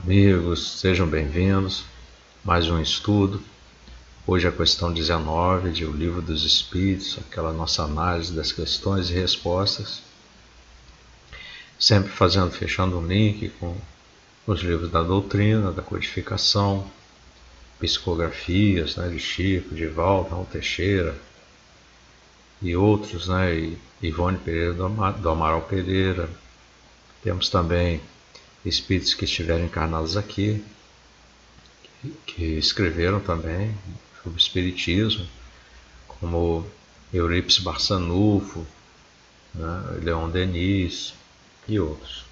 Amigos, sejam bem-vindos. Mais um estudo. Hoje a questão 19 de O Livro dos Espíritos, aquela nossa análise das questões e respostas. Sempre fechando um link com os livros da doutrina, da codificação, psicografias, de Chico, de Valdo, Raul Teixeira e outros, e Ivone Pereira do Amaral Pereira. Temos também espíritos que estiveram encarnados aqui, que escreveram também sobre o espiritismo, como Eurípides Barçanufo, Leon Denis e outros.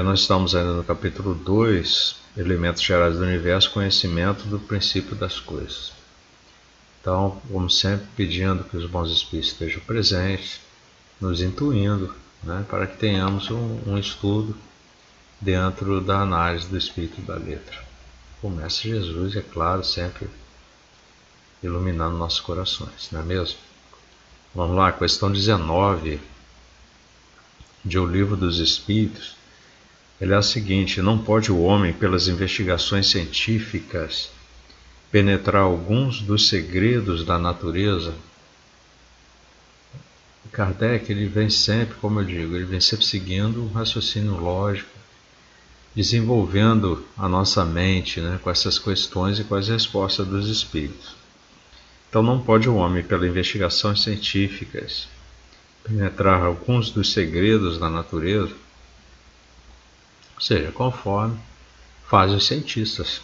Nós estamos ainda no capítulo 2, Elementos Gerais do Universo, Conhecimento do Princípio das Coisas. Então, como sempre, pedindo que os bons espíritos estejam presentes, nos intuindo, para que tenhamos um estudo dentro da análise do espírito da letra. O Mestre Jesus, é claro, sempre iluminando nossos corações, não é mesmo? Vamos lá, questão 19 de O Livro dos Espíritos. Ele é a seguinte: não pode o homem, pelas investigações científicas, penetrar alguns dos segredos da natureza? Kardec, ele vem sempre, como eu digo, ele vem sempre seguindo um raciocínio lógico, desenvolvendo a nossa mente, com essas questões e com as respostas dos espíritos. Então não pode o homem, pelas investigações científicas, penetrar alguns dos segredos da natureza, ou seja, conforme fazem os cientistas.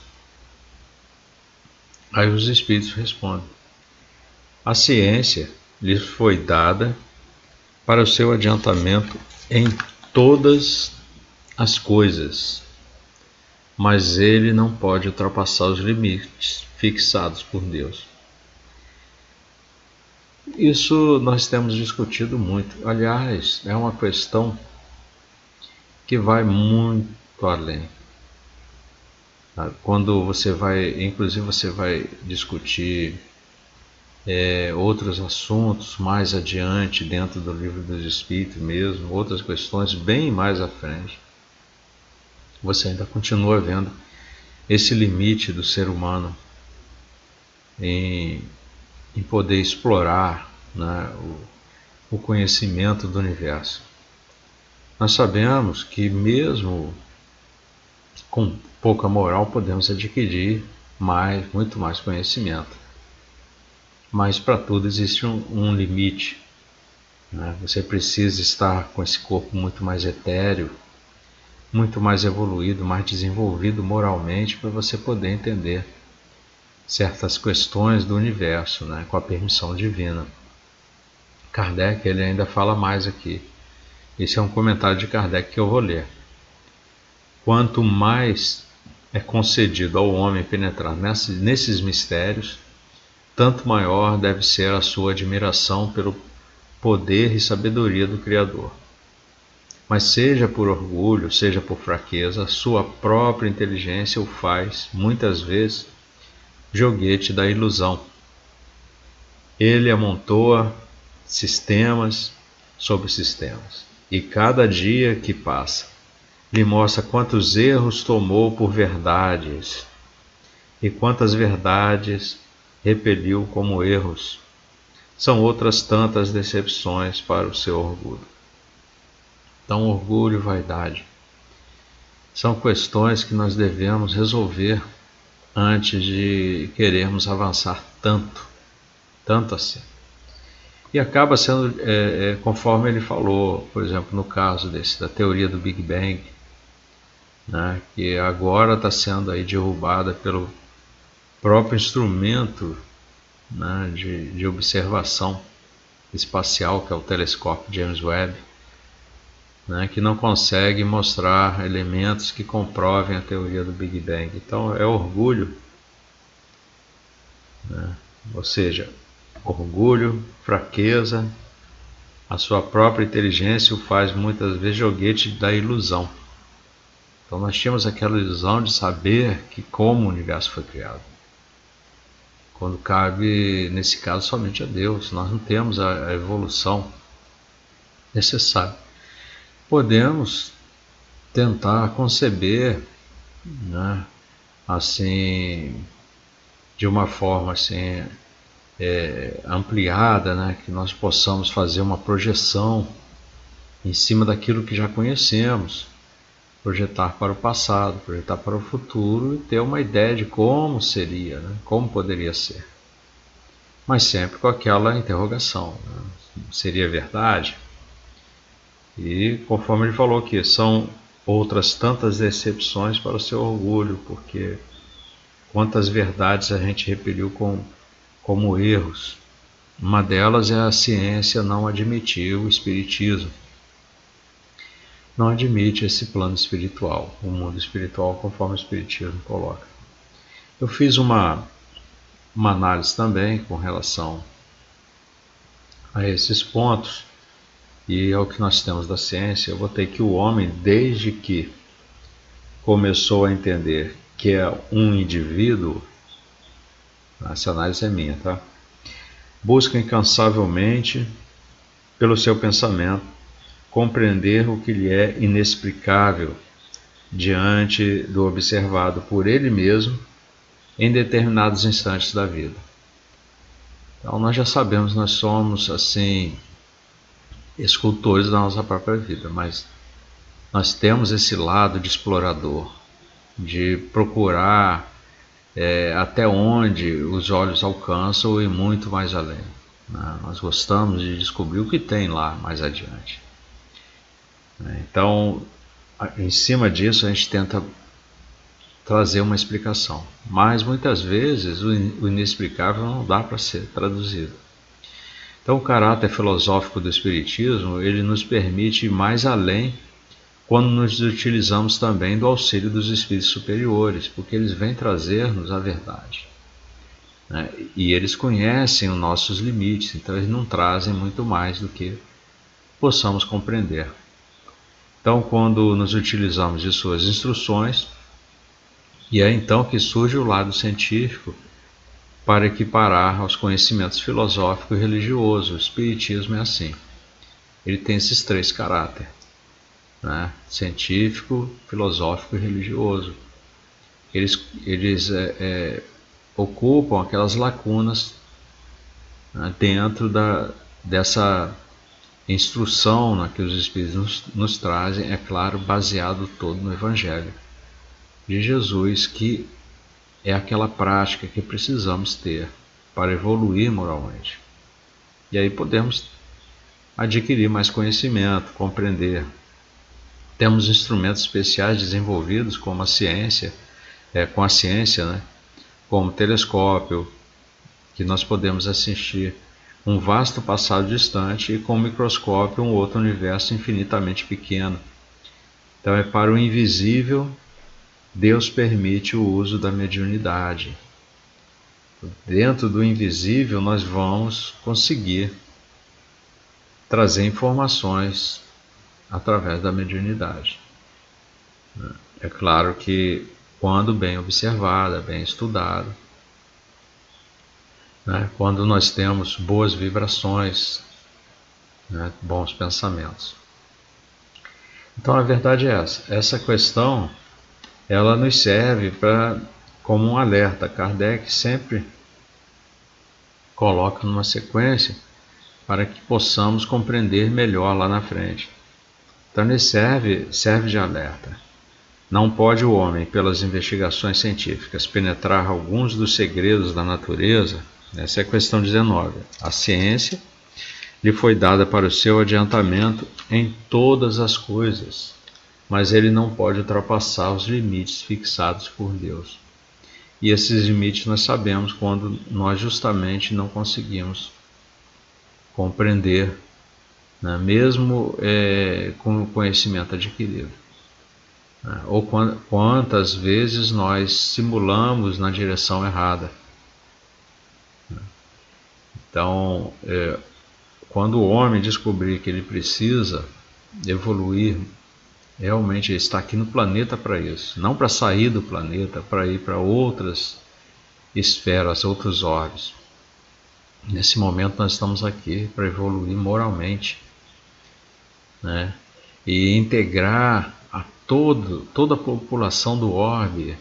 Aí os espíritos respondem: a ciência lhes foi dada para o seu adiantamento em todas as coisas, mas ele não pode ultrapassar os limites fixados por Deus. Isso nós temos discutido muito. Aliás, é uma questão que vai muito além. Quando você vai discutir outros assuntos mais adiante, dentro do Livro dos Espíritos mesmo, outras questões bem mais à frente, você ainda continua vendo esse limite do ser humano em poder explorar o conhecimento do universo. Nós sabemos que mesmo com pouca moral podemos adquirir muito mais conhecimento. Mas para tudo existe um limite. Você precisa estar com esse corpo muito mais etéreo, muito mais evoluído, mais desenvolvido moralmente, para você poder entender certas questões do universo, com a permissão divina. Kardec, ele ainda fala mais aqui. Esse é um comentário de Kardec que eu vou ler. Quanto mais é concedido ao homem penetrar nesses mistérios, tanto maior deve ser a sua admiração pelo poder e sabedoria do Criador. Mas seja por orgulho, seja por fraqueza, sua própria inteligência o faz, muitas vezes, joguete da ilusão. Ele amontoa sistemas sobre sistemas, e cada dia que passa lhe mostra quantos erros tomou por verdades e quantas verdades repeliu como erros. São outras tantas decepções para o seu orgulho. Então, orgulho e vaidade são questões que nós devemos resolver antes de querermos avançar tanto assim. E acaba sendo, conforme ele falou, por exemplo, no caso da teoria do Big Bang, que agora está sendo aí derrubada pelo próprio instrumento de observação espacial, que é o telescópio James Webb, que não consegue mostrar elementos que comprovem a teoria do Big Bang. Então é orgulho, ou seja, orgulho, fraqueza, a sua própria inteligência o faz muitas vezes joguete da ilusão. Então nós tínhamos aquela ilusão de saber como o universo foi criado, quando cabe, nesse caso, somente a Deus. Nós não temos a evolução necessária. Podemos tentar conceber né? Assim, de uma forma assim, ampliada, né? Que nós possamos fazer uma projeção em cima daquilo que já conhecemos, projetar para o passado, projetar para o futuro e ter uma ideia de como seria, né? Como poderia ser. Mas sempre com aquela interrogação, né? Seria verdade? E conforme ele falou aqui, são outras tantas decepções para o seu orgulho, porque quantas verdades a gente repeliu como erros. Uma delas é a ciência não admitir o espiritismo. Não admite esse plano espiritual, o mundo espiritual conforme o espiritismo coloca. Eu fiz uma análise também com relação a esses pontos e ao que nós temos da ciência. Eu botei que o homem, desde que começou a entender que é um indivíduo, essa análise é minha, tá? Busca incansavelmente, pelo seu pensamento, compreender o que lhe é inexplicável diante do observado por ele mesmo em determinados instantes da vida. Então nós já sabemos, nós somos assim escultores da nossa própria vida, mas nós temos esse lado de explorador, de procurar até onde os olhos alcançam e muito mais além. Né? Nós gostamos de descobrir o que tem lá mais adiante. Então, em cima disso, a gente tenta trazer uma explicação. Mas muitas vezes o inexplicável não dá para ser traduzido. Então, o caráter filosófico do Espiritismo, ele nos permite ir mais além quando nos utilizamos também do auxílio dos espíritos superiores, porque eles vêm trazer-nos a verdade. Né? E eles conhecem os nossos limites, então eles não trazem muito mais do que possamos compreender. Então, quando nos utilizamos de suas instruções, e é então que surge o lado científico para equiparar aos conhecimentos filosófico e religioso. O Espiritismo é assim. Ele tem esses três caráteres, né? Científico, filosófico e religioso. Eles ocupam aquelas lacunas, né, dentro dessa instrução, né, que os Espíritos nos trazem, é claro, baseado todo no Evangelho de Jesus, que é aquela prática que precisamos ter para evoluir moralmente. E aí podemos adquirir mais conhecimento, compreender. Temos instrumentos especiais desenvolvidos como a ciência, com a ciência, né? Como telescópio, que nós podemos assistir um vasto passado distante e com o microscópio um outro universo infinitamente pequeno. Então é para o invisível Deus permite o uso da mediunidade. Dentro do invisível nós vamos conseguir trazer informações através da mediunidade. É claro que quando bem observada, bem estudada, né, quando nós temos boas vibrações, né, bons pensamentos. Então a verdade é essa questão ela nos serve como um alerta. Kardec sempre coloca numa sequência para que possamos compreender melhor lá na frente. Então ele serve de alerta. Não pode o homem, pelas investigações científicas, penetrar alguns dos segredos da natureza. Essa é a questão 19. A ciência lhe foi dada para o seu adiantamento em todas as coisas, mas ele não pode ultrapassar os limites fixados por Deus. E esses limites nós sabemos quando nós justamente não conseguimos compreender, né, mesmo com o conhecimento adquirido. Ou quantas vezes nós simulamos na direção errada. Então, quando o homem descobrir que ele precisa evoluir, realmente ele está aqui no planeta para isso, não para sair do planeta, para ir para outras esferas, outros orbes. Nesse momento nós estamos aqui para evoluir moralmente, né? E integrar toda a população do orbe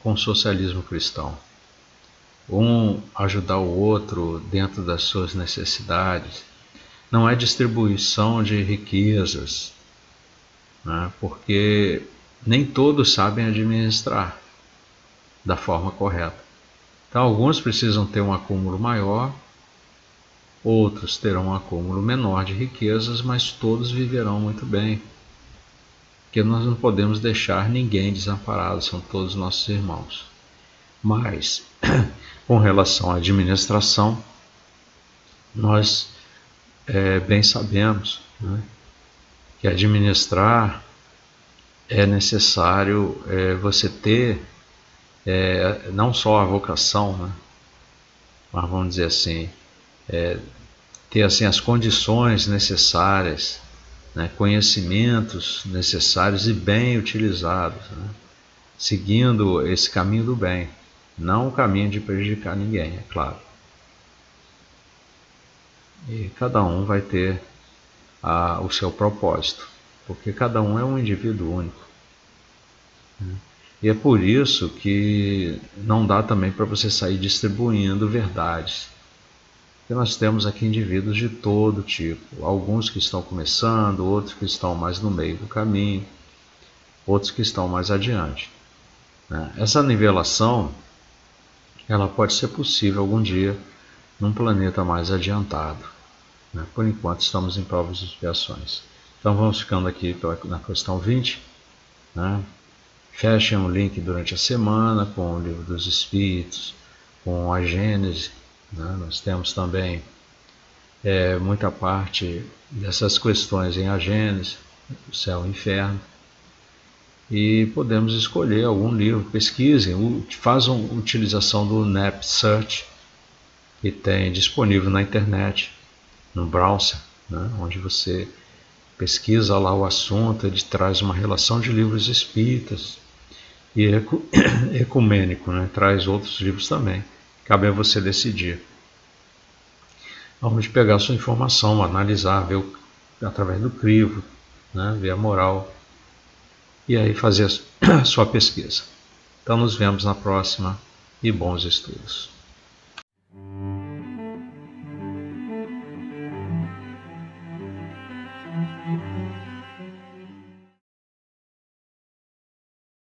com o socialismo cristão. Um ajudar o outro dentro das suas necessidades. Não é distribuição de riquezas, né? Porque nem todos sabem administrar da forma correta. Então, alguns precisam ter um acúmulo maior, outros terão um acúmulo menor de riquezas, mas todos viverão muito bem. Porque nós não podemos deixar ninguém desamparado, são todos nossos irmãos. Mas, com relação à administração, nós bem sabemos, né, que administrar é necessário você ter não só a vocação, né, mas vamos dizer assim, ter assim, as condições necessárias, né, conhecimentos necessários e bem utilizados, né, seguindo esse caminho do bem, não o caminho de prejudicar ninguém, é claro. E cada um vai ter o seu propósito, porque cada um é um indivíduo único. E é por isso que não dá também para você sair distribuindo verdades. Porque nós temos aqui indivíduos de todo tipo, alguns que estão começando, outros que estão mais no meio do caminho, outros que estão mais adiante. Essa nivelação, ela pode ser possível algum dia num planeta mais adiantado. Por enquanto estamos em provas e expiações. Então vamos ficando aqui na questão 20. Fechem um link durante a semana com o Livro dos Espíritos, com a Gênese. Nós temos também muita parte dessas questões em A Gênese, o Céu e o Inferno. E podemos escolher algum livro, pesquisem, façam utilização do NAP Search, que tem disponível na internet, no browser, onde você pesquisa lá o assunto, ele traz uma relação de livros espíritas e ecumênico, traz outros livros também. Cabe a você decidir. Vamos pegar a sua informação, analisar, ver através do crivo, ver a moral, e aí fazer a sua pesquisa. Então nos vemos na próxima e bons estudos.